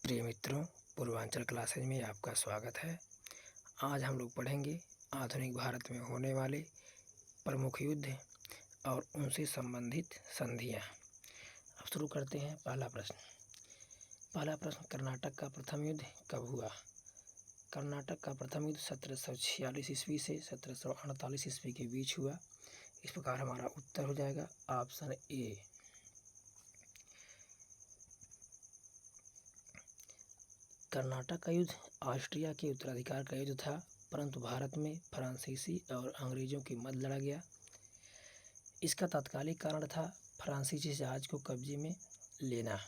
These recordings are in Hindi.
प्रिय मित्रों, पूर्वांचल क्लासेज में आपका स्वागत है। आज हम लोग पढ़ेंगे आधुनिक भारत में होने वाले प्रमुख युद्ध और उनसे संबंधित संधियाँ। अब शुरू करते हैं। पहला प्रश्न, कर्नाटक का प्रथम युद्ध कब हुआ? कर्नाटक का प्रथम युद्ध 1746 ईस्वी से 1748 ईस्वी के बीच हुआ। इस प्रकार हमारा उत्तर हो जाएगा ऑप्शन ए। कर्नाटक का युद्ध ऑस्ट्रिया के उत्तराधिकार का युद्ध था, परंतु भारत में फ्रांसीसी और अंग्रेजों के मध्य लड़ा गया। इसका तात्कालिक कारण था फ्रांसीसी जहाज को कब्जे में लेना।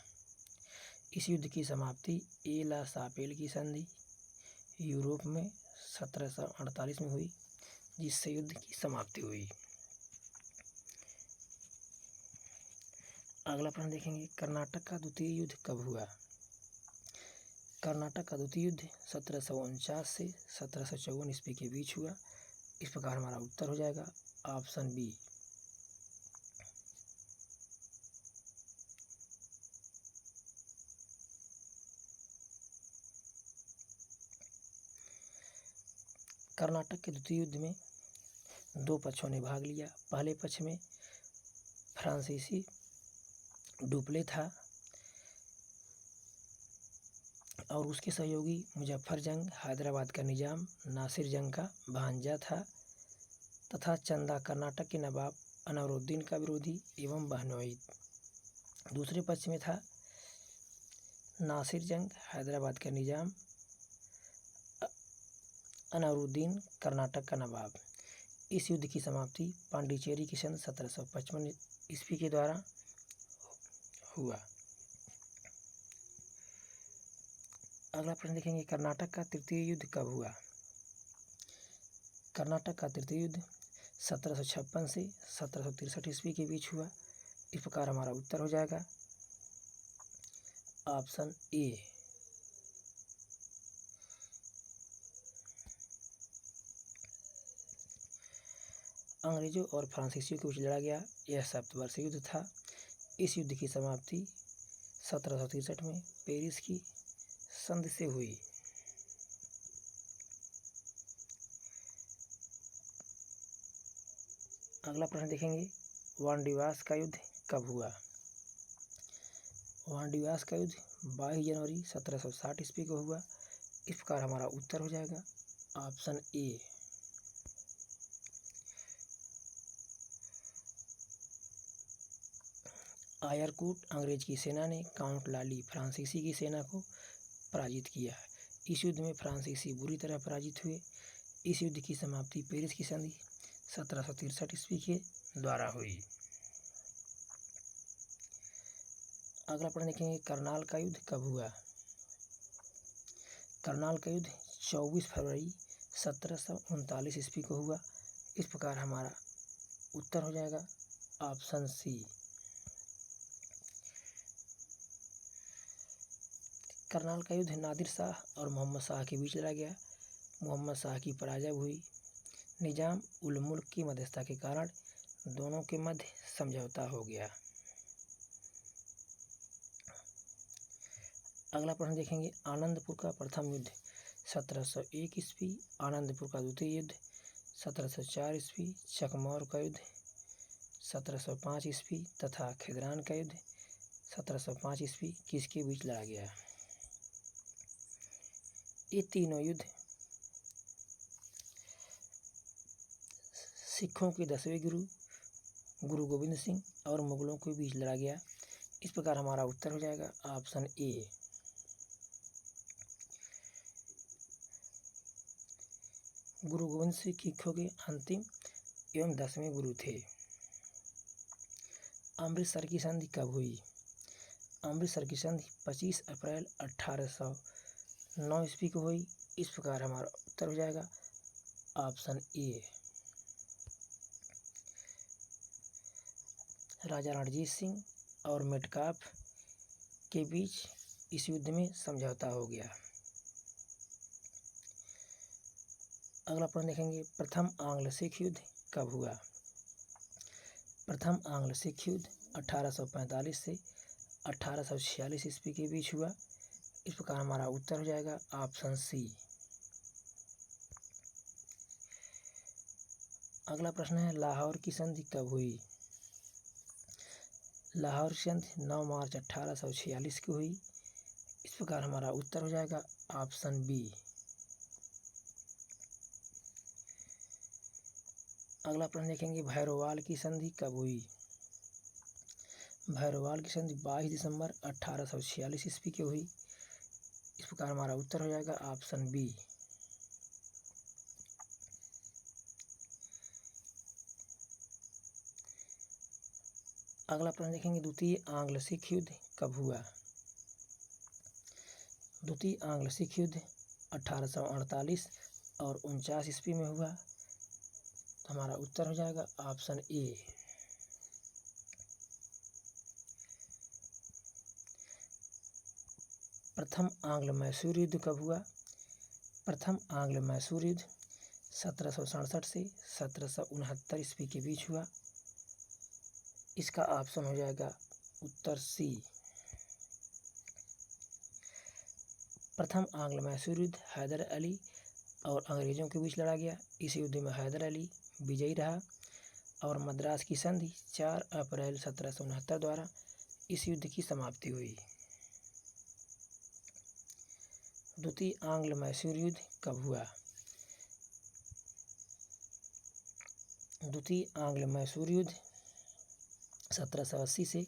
इस युद्ध की समाप्ति ए ला सापेल की संधि यूरोप में 1748 में हुई, जिससे युद्ध की समाप्ति हुई। अगला प्रश्न देखेंगे, कर्नाटक का द्वितीय युद्ध कब हुआ? कर्नाटक का द्वितीय युद्ध 1749 से 1754 ईस्वी के बीच हुआ। इस प्रकार हमारा उत्तर हो जाएगा ऑप्शन बी। कर्नाटक के द्वितीय युद्ध में दो पक्षों ने भाग लिया। पहले पक्ष में फ्रांसीसी डुप्ले था और उसके सहयोगी मुजफ्फर जंग हैदराबाद का निजाम नासिर जंग का भांजा था तथा चंदा कर्नाटक के नवाब अनवरुद्दीन का विरोधी एवं बहनोई। दूसरे पक्ष में था नासिर जंग हैदराबाद का निजाम, अनवरुद्दीन कर्नाटक का नवाब। इस युद्ध की समाप्ति पांडिचेरी की सन 1755 ईस्वी के द्वारा हुआ। अगला प्रश्न देखेंगे, कर्नाटक का तृतीय युद्ध कब हुआ? कर्नाटक का तृतीय युद्ध 1756 से 1763 ईस्वी के बीच हुआ। इस प्रकार हमारा उत्तर हो जाएगा ऑप्शन ए। अंग्रेजों और फ्रांसीसियों के बीच लड़ा गया यह सप्तवर्षीय युद्ध था। इस युद्ध की समाप्ति 1763 में पेरिस की संधि से हुई। अगला प्रश्न देखेंगे, वानडीवास का युद्ध कब हुआ? वानडीवास का युद्ध 22 जनवरी 1760 ईस्वी को हुआ। इस प्रकार हमारा उत्तर हो जाएगा ऑप्शन ए। आयरकूट अंग्रेज की सेना ने काउंट लाली फ्रांसीसी की सेना को पराजित किया। इस युद्ध में फ्रांसीसी बुरी तरह पराजित हुए। इस युद्ध की समाप्ति पेरिस की संधि 1763 ईस्वी के द्वारा हुई। अगला प्रश्न देखेंगे, करनाल का युद्ध कब हुआ? करनाल का युद्ध 24 फरवरी 1739 ईस्वी को हुआ। इस प्रकार हमारा उत्तर हो जाएगा ऑप्शन सी। करनाल का युद्ध नादिर शाह और मोहम्मद शाह के बीच लड़ा गया। मोहम्मद शाह की पराजय हुई। निजाम उल मुल्क की मध्यस्थता के कारण दोनों के मध्य समझौता हो गया। अगला प्रश्न देखेंगे, आनंदपुर का प्रथम युद्ध 1701 ईस्वी, आनंदपुर का द्वितीय युद्ध 1704 ईस्वी, चकमौर का युद्ध 1705 ईस्वी तथा खिदरान का युद्ध 1705 ईस्वी किसके बीच लड़ा गया? ये तीनों युद्ध सिखों के 10वें गुरु गोविंद सिंह और मुगलों के बीच लड़ा गया। इस प्रकार हमारा उत्तर हो जाएगा ऑप्शन ए। गुरु गोविंद सिंह सिखों के अंतिम एवं 10वें गुरु थे। अमृतसर की संधि कब हुई? अमृतसर की संधि 25 अप्रैल 1809 ईस्वी को हुई। इस प्रकार हमारा उत्तर हो जाएगा ऑप्शन ए। राजा रणजीत सिंह और मेटकाफ के बीच इस युद्ध में समझौता हो गया। अगला प्रश्न देखेंगे, प्रथम आंग्ल सिख युद्ध कब हुआ? प्रथम आंग्ल सिख युद्ध 1845 से 1846 ईस्वी के बीच हुआ। इस प्रकार हमारा उत्तर हो जाएगा ऑप्शन सी। अगला प्रश्न है लाहौर की संधि कब हुई? लाहौर की संधि 9 मार्च 1846 को हुई। इस प्रकार हमारा उत्तर हो जाएगा ऑप्शन बी। अगला प्रश्न देखेंगे भैरोवाल की संधि कब हुई? भैरोवाल की संधि 22 दिसंबर 1846 ईस्वी की हुई। इस प्रकार हमारा उत्तर हो जाएगा ऑप्शन बी। अगला प्रश्न देखेंगे द्वितीय आंग्ल सिख युद्ध कब हुआ? द्वितीय आंग्ल सिख युद्ध 1848 और 49 ईस्वी में हुआ। तो हमारा उत्तर हो जाएगा ऑप्शन ए। प्रथम आंग्ल मैसूर युद्ध कब हुआ? प्रथम आंग्ल मैसूर युद्ध 1767 से 1769 ईस्वी के बीच हुआ। इसका ऑप्शन हो जाएगा उत्तर सी। प्रथम आंग्ल मैसूर युद्ध हैदर अली और अंग्रेजों के बीच लड़ा गया। इस युद्ध में हैदर अली विजयी रहा और मद्रास की संधि 4 अप्रैल 1769 द्वारा इस युद्ध की समाप्ति हुई। द्वितीय आंग्ल मैसूर युद्ध कब हुआ? द्वितीय आंग्ल मैसूर युद्ध 1780 से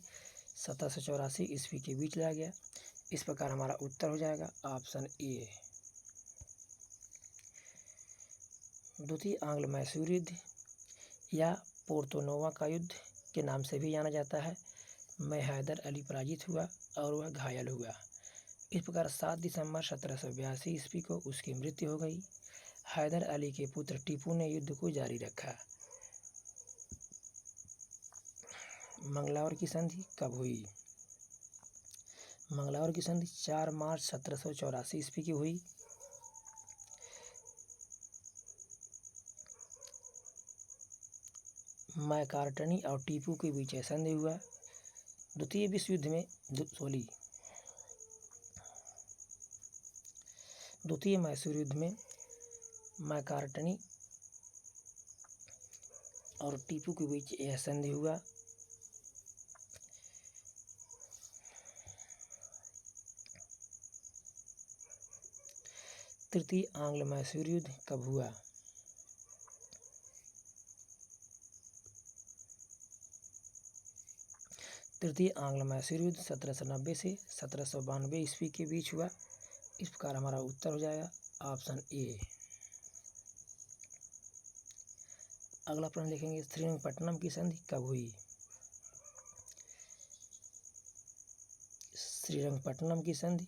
1784 ईस्वी के बीच लड़ा गया। इस प्रकार हमारा उत्तर हो जाएगा ऑप्शन ए। द्वितीय आंग्ल मैसूर युद्ध या पोर्तो-नोवा का युद्ध के नाम से भी जाना जाता है में हैदर अली पराजित हुआ और वह घायल हुआ। इस प्रकार 7 दिसंबर 1782 ईस्वी को उसकी मृत्यु हो गई। हैदर अली के पुत्र टीपू ने युद्ध को जारी रखा। मंगलौर की संधि कब हुई? मंगलौर की संधि 4 मार्च 1784 ईस्वी की हुई। मैकार्टनी और टीपू के बीच यह संधि हुआ। द्वितीय विश्व युद्ध में द्वितीय मैसूर युद्ध में मैकार्टनी और टीपू के बीच यह संधि हुआ। तृतीय आंग्ल मैसूर युद्ध कब हुआ? तृतीय आंग्ल मैसूर युद्ध 1790 से 1792 ईस्वी के बीच हुआ। इस प्रकार हमारा उत्तर हो जाएगा ऑप्शन ए। अगला प्रश्न देखेंगे श्रीरंगपट्टनम की संधि कब हुई? श्रीरंगपट्टनम की संधि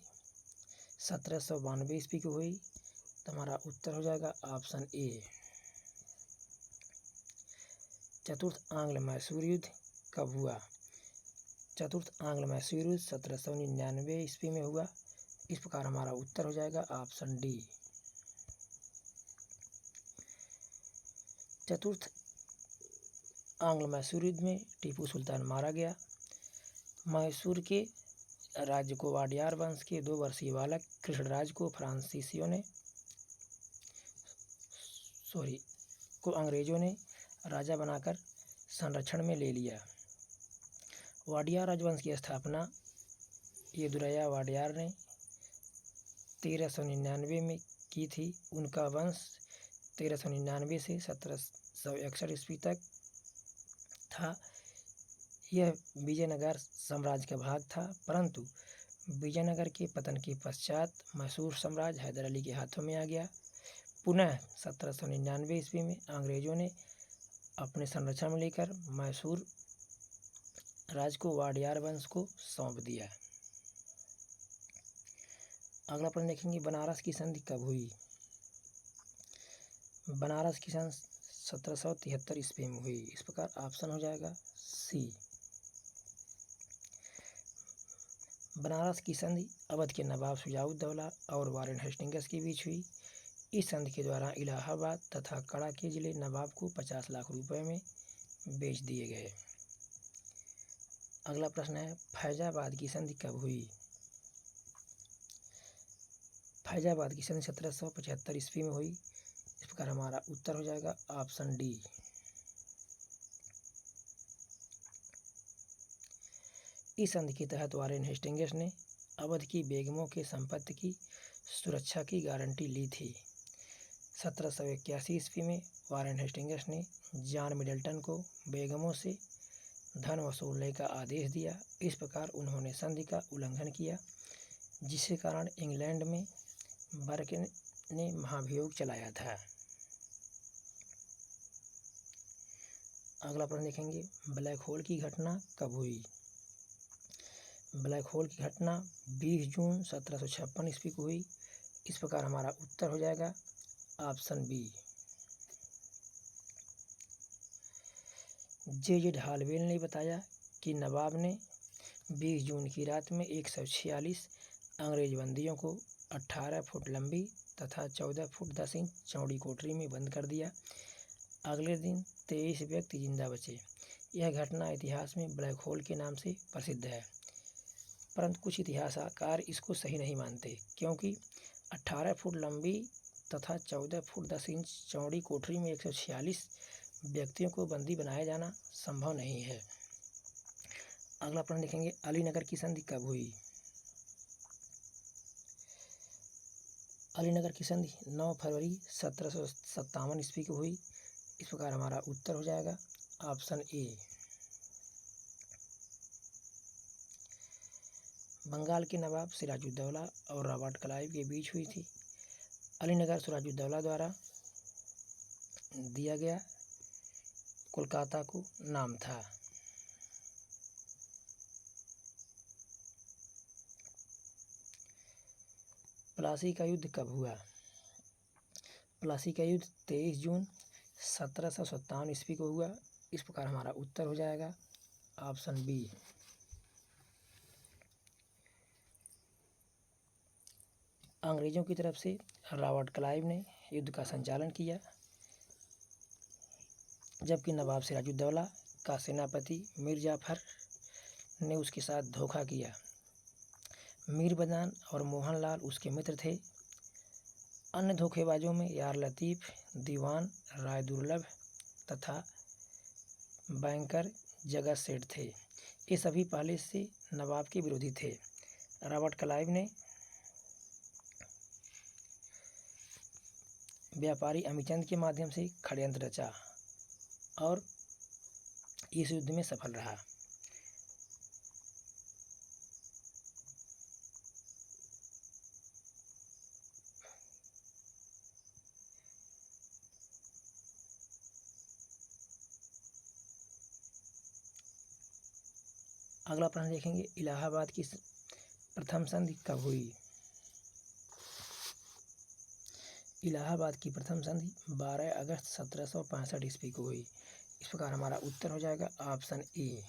1792 ईस्वी की हुई। तो हमारा उत्तर हो जाएगा ऑप्शन ए। चतुर्थ आंग्ल मैसूर युद्ध कब हुआ? चतुर्थ आंग्ल मैसूर युद्ध 1799 ईस्वी में हुआ। इस प्रकार हमारा उत्तर हो जाएगा ऑप्शन डी। चतुर्थ आंग्ल मैसूर युद्ध में टीपू सुल्तान मारा गया। मैसूर के राज्य को वाडियार वंश के 2 वर्षीय बालक कृष्णराज को अंग्रेजों ने राजा बनाकर संरक्षण में ले लिया। वाडियार राजवंश की स्थापना येदुरैया वाडियार ने 1399 में की थी। उनका वंश 1399 से 1761 ईस्वी तक था। यह विजयनगर साम्राज्य का भाग था, परंतु विजयनगर के पतन के पश्चात मैसूर साम्राज्य हैदर अली के हाथों में आ गया। पुनः 1799 ईस्वी में अंग्रेजों ने अपने संरक्षण में लेकर मैसूर राज्य को वाडियार वंश को सौंप दिया। अगला प्रश्न देखेंगे बनारस की संधि कब हुई? बनारस की संधि 1773 ईस्वी में हुई। इस प्रकार ऑप्शन हो जाएगा सी। बनारस की संधि अवध के नवाब शुजाउद्दौला और वारेन हेस्टिंग्स के बीच हुई। इस संधि के द्वारा इलाहाबाद तथा कड़ा के जिले नवाब को 50 लाख रुपए में बेच दिए गए। अगला प्रश्न है फैजाबाद की संधि कब हुई? फैजाबाद की संधि 1775 ईस्वी में हुई। इस प्रकार हमारा उत्तर हो जाएगा ऑप्शन डी। इस संधि के तहत वारेन हेस्टिंग्स ने अवध की बेगमों के संपत्ति की सुरक्षा की गारंटी ली थी। 1781 ईस्वी में वारेन हेस्टिंग्स ने जॉन मिडल्टन को बेगमों से धन वसूलने का आदेश दिया। इस प्रकार उन्होंने संधि का उल्लंघन किया, जिसके कारण इंग्लैंड में बर्क ने महाभियोग चलाया था। अगला प्रश्न देखेंगे, ब्लैक होल की घटना कब हुई? ब्लैक होल की घटना 20 जून 1756 ईस्वी को हुई। इस प्रकार हमारा उत्तर हो जाएगा ऑप्शन बी। जे हालवेल ने बताया कि नवाब ने 20 जून की रात में 146 अंग्रेज बंदियों को 18 फुट लंबी तथा 14 फुट 10 इंच चौड़ी कोठरी में बंद कर दिया। अगले दिन 23 व्यक्ति जिंदा बचे। यह घटना इतिहास में ब्लैक होल के नाम से प्रसिद्ध है, परंतु कुछ इतिहासकार इसको सही नहीं मानते, क्योंकि 18 फुट लंबी तथा 14 फुट 10 इंच चौड़ी कोठरी में 146 व्यक्तियों को बंदी बनाया जाना संभव नहीं है। अगला प्रश्न देखेंगे, अलीनगर की संधि कब हुई? अलीनगर की संधि 9 फरवरी 1757 ईस्वी को हुई। इस प्रकार हमारा उत्तर हो जाएगा ऑप्शन ए। बंगाल के नवाब सिराजुद्दौला और रॉबर्ट क्लाइव के बीच हुई थी। अलीनगर सिराजुद्दौला द्वारा दिया गया कोलकाता को नाम था। प्लासी का युद्ध कब हुआ? प्लासी का युद्ध 23 जून 1757 ईस्वी को हुआ। इस प्रकार हमारा उत्तर हो जाएगा ऑप्शन बी। अंग्रेजों की तरफ से रॉबर्ट क्लाइव ने युद्ध का संचालन किया, जबकि नवाब सिराजुद्दौला का सेनापति मीर जाफर ने उसके साथ धोखा किया। मीर बदान और मोहनलाल उसके मित्र थे। अन्य धोखेबाजों में यार लतीफ़, दीवान राय दुर्लभ तथा बैंकर जगत सेठ थे। ये सभी पहले से नवाब के विरोधी थे। रॉबर्ट क्लाइव ने व्यापारी अमीचंद के माध्यम से षड्यंत्र रचा और इस युद्ध में सफल रहा। अगला प्रश्न देखेंगे, इलाहाबाद की प्रथम संधि कब हुई? इलाहाबाद की प्रथम संधि 12 अगस्त 1765 ईस्वी को हुई। इस प्रकार हमारा उत्तर हो जाएगा ऑप्शन ए।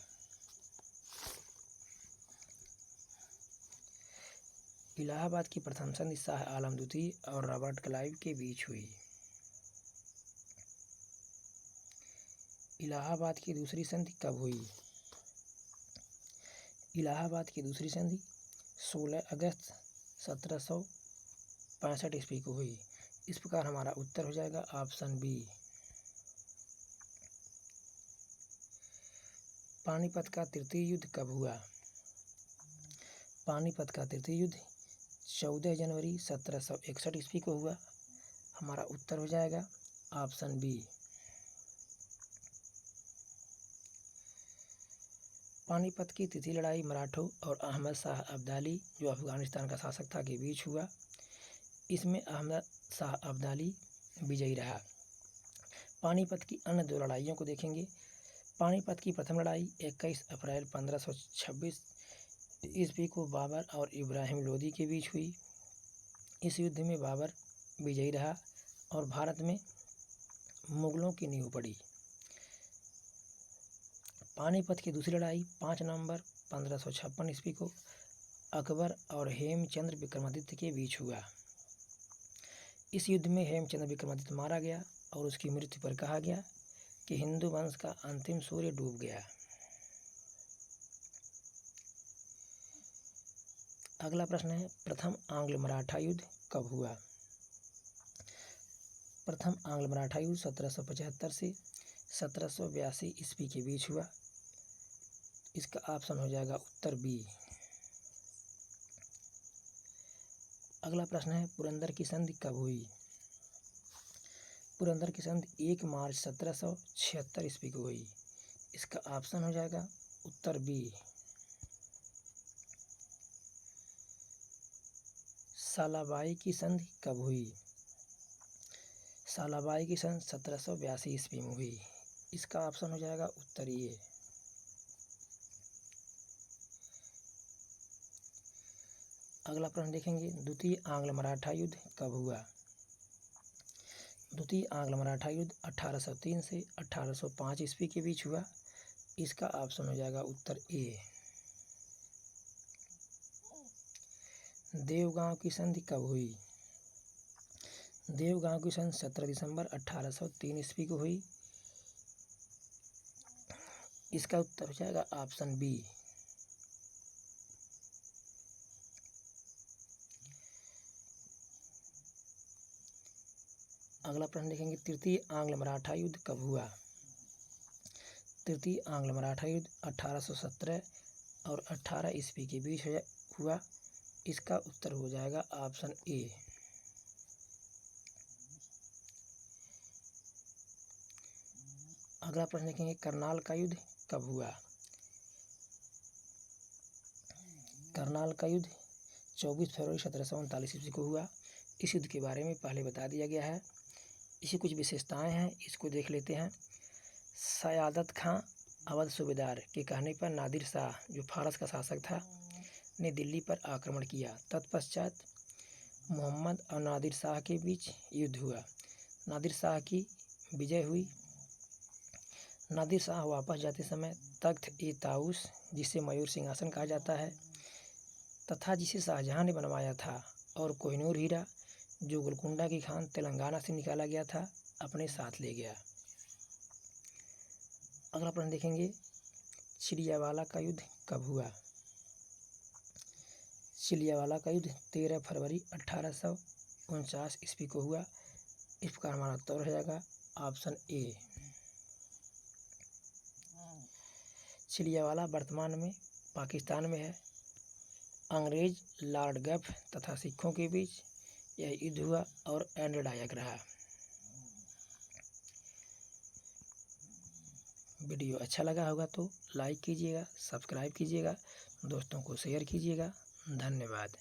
इलाहाबाद की प्रथम संधि शाह आलम द्वितीय और रॉबर्ट क्लाइव के बीच हुई। इलाहाबाद की दूसरी संधि कब हुई? इलाहाबाद की दूसरी संधि 16 अगस्त 1765 ईस्वी को हुई। इस प्रकार हमारा उत्तर हो जाएगा ऑप्शन बी। पानीपत का तृतीय युद्ध कब हुआ? पानीपत का तृतीय युद्ध 14 जनवरी 1761 ईस्वी को हुआ। हमारा उत्तर हो जाएगा ऑप्शन बी। पानीपत की तृतीय लड़ाई मराठों और अहमद शाह अब्दाली, जो अफगानिस्तान का शासक था, के बीच हुआ। इसमें अहमद शाह अब्दाली विजयी रहा। पानीपत की अन्य दो लड़ाइयों को देखेंगे। पानीपत की प्रथम लड़ाई 21 अप्रैल 1526 ईस्वी को बाबर और इब्राहिम लोदी के बीच हुई। इस युद्ध में बाबर विजयी रहा और भारत में मुगलों की नींव पड़ी। पानीपत की दूसरी लड़ाई 5 नवंबर 1556 ईस्वी को अकबर और हेमचंद्र विक्रमादित्य के बीच हुआ। इस युद्ध में हेमचंद्र विक्रमादित्य मारा गया और उसकी मृत्यु पर कहा गया कि हिंदू वंश का अंतिम सूर्य डूब गया। अगला प्रश्न है, प्रथम आंग्ल मराठा युद्ध कब हुआ? प्रथम आंग्ल मराठा युद्ध 1775 से 1782 ईस्वी के बीच हुआ। इसका ऑप्शन हो जाएगा उत्तर बी। अगला प्रश्न है पुरंदर की संधि कब हुई? पुरंदर की संधि 1 मार्च 1776 ईस्वी को हुई। इसका ऑप्शन हो जाएगा उत्तर बी। सालाबाई की संधि कब हुई? सालाबाई की संधि 1782 ईस्वी में हुई। इसका ऑप्शन हो जाएगा उत्तर ए। अगला प्रश्न देखेंगे द्वितीय आंग्ल मराठा युद्ध कब हुआ? द्वितीय आंग्ल मराठा युद्ध 1803 से 1805 ईस्वी के बीच हुआ। इसका ऑप्शन हो जाएगा उत्तर ए। देवगांव की संधि कब हुई? देवगांव की संधि 17 दिसंबर 1803 ईस्वी को हुई। इसका उत्तर हो जाएगा ऑप्शन बी। अगला प्रश्न देखेंगे तृतीय आंग्ल मराठा युद्ध कब हुआ? तृतीय आंग्ल मराठा युद्ध 1817 और 18 ईस्वी के बीच हुआ। इसका उत्तर हो जाएगा ऑप्शन ए। अगला प्रश्न देखेंगे करनाल का युद्ध कब हुआ? करनाल का युद्ध 24 फरवरी 1739 ईस्वी को हुआ। इस युद्ध के बारे में पहले बता दिया गया है। इसी कुछ विशेषताएं हैं, इसको देख लेते हैं। सयादत खां अवध सूबेदार के कहने पर नादिर शाह जो फारस का शासक था ने दिल्ली पर आक्रमण किया। तत्पश्चात मोहम्मद और नादिर शाह के बीच युद्ध हुआ। नादिर शाह की विजय हुई। नादिर शाह वापस जाते समय तख्त-ए-ताऊस जिसे मयूर सिंहासन कहा जाता है तथा जिसे शाहजहां ने बनवाया था और कोहिनूर हीरा जो गोलकुंडा की खान तेलंगाना से निकाला गया था अपने साथ ले गया। अगला प्रश्न देखेंगे चिलियावाला का युद्ध कब हुआ? चिलियावाला का युद्ध 13 फरवरी 1849 ईस्वी को हुआ। इस प्रकार हमारा उत्तर हो जाएगा ऑप्शन ए। चिलियावाला वर्तमान में पाकिस्तान में है। अंग्रेज लॉर्ड गफ तथा सिखों के बीच यह युद्ध हुआ और निर्णायक रहा। वीडियो अच्छा लगा होगा तो लाइक कीजिएगा, सब्सक्राइब कीजिएगा, दोस्तों को शेयर कीजिएगा। धन्यवाद।